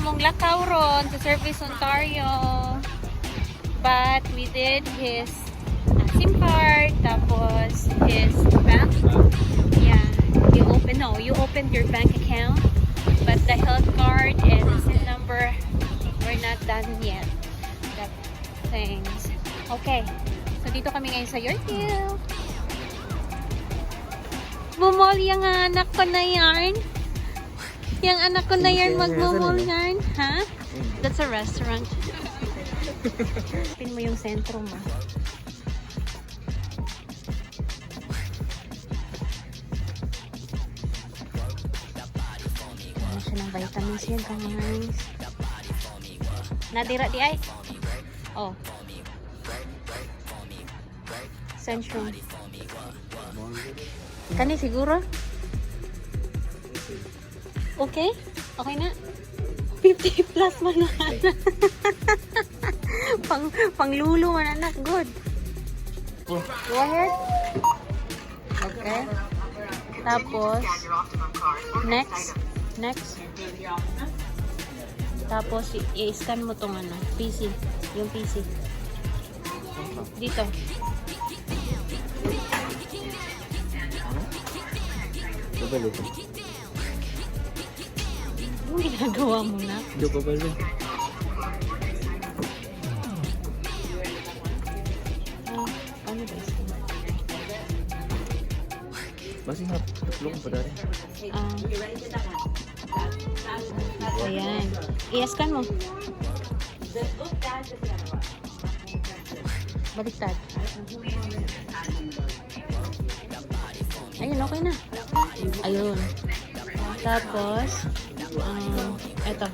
mong lakaw ron sa Service Ontario. But we did his SIM card, tapos his bank. Yeah, you opened your bank account, but the health card and the SIM number were not done yet. That things. Okay, so dito kami ngayon sa Yorkville. Bumol yung anak ko na yarn. Yung anak ko na yarn magbumol yarn. Ha? That's a restaurant. Pin mo yung sentro mo. Ano siya ng vitamins yan, guys. Nadira di ay? Oh. Centrum. Kani siguro? Okay? Okay na? 50 plus man na. Panglulo man anak. Good. Go ahead. Okay. Tapos, next. Tapos, i-scan mo tong ano, PC. Yung PC. Dito. Babalik. Anong ginagawa mo na? Hindi ko babalik. Ano ba ito? Masih nga, tutlong pa dali. Ayan. I-scan mo. Baliktad. Ayun, okay na. Ayun. Tapos, eto.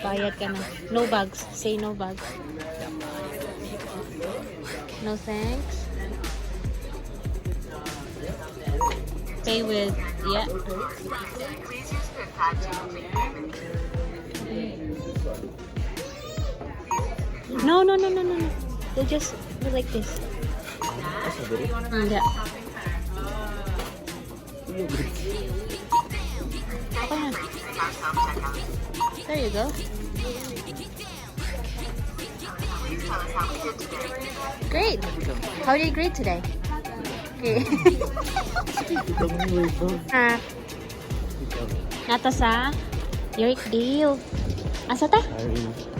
Bayad ka na. No bags. Say no bags. No thanks. Pay with, yeah. No. They just do like this. Yeah. Okay na. There you go. Great. How did you grade today? Okay. Nato sa Yorkdale. Asa ta?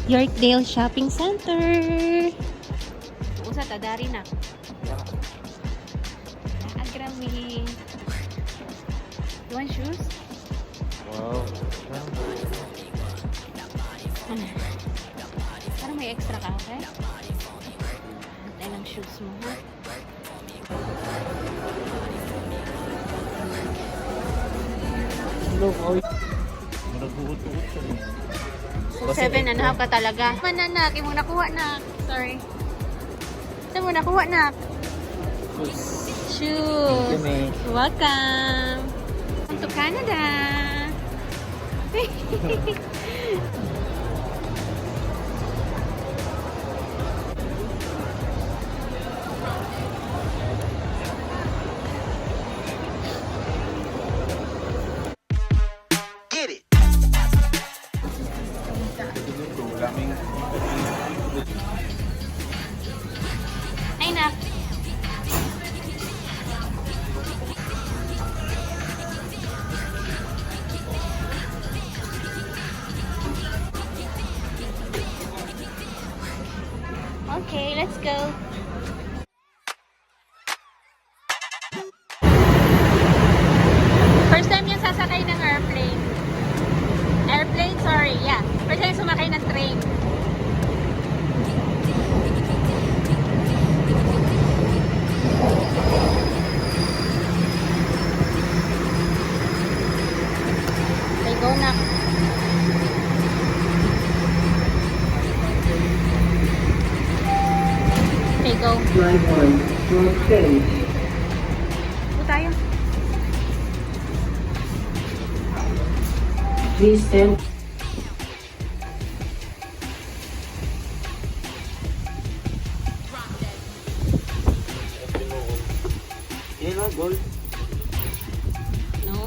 Yorkdale Shopping Center. Usa ta dari na. Agrami. You want shoes? Wow. Parang may extra ka, okay? Tayo ng shoes mo, ha? Nagbuhot-buhot siya. So, 7.5 ka talaga. Mananak, yung mo nakuha na. Sorry. Ito mo nakuha na. Shoes. Thank you, May. Welcome. Welcome to Canada. Ay na. Okay, let's go. First time yung sasakay ng airplane. Airplane, sorry, yeah. First time sumakay ng train. Okay, go na. Okay, go. Line 1, for stage. Go tayo. Please stand. Yan o, gold. No?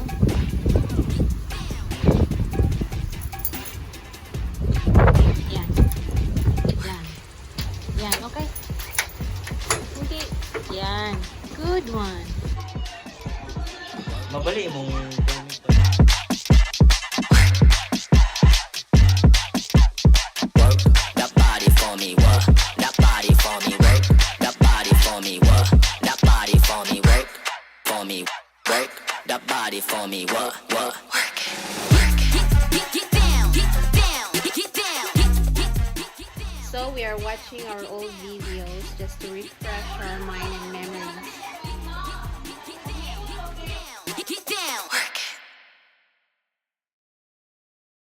Dali mo. Work that body for me, work that body for me, work that body for me, work that body for me, work for me, work that body for me, work. So we are watching our old videos just to refresh our mind and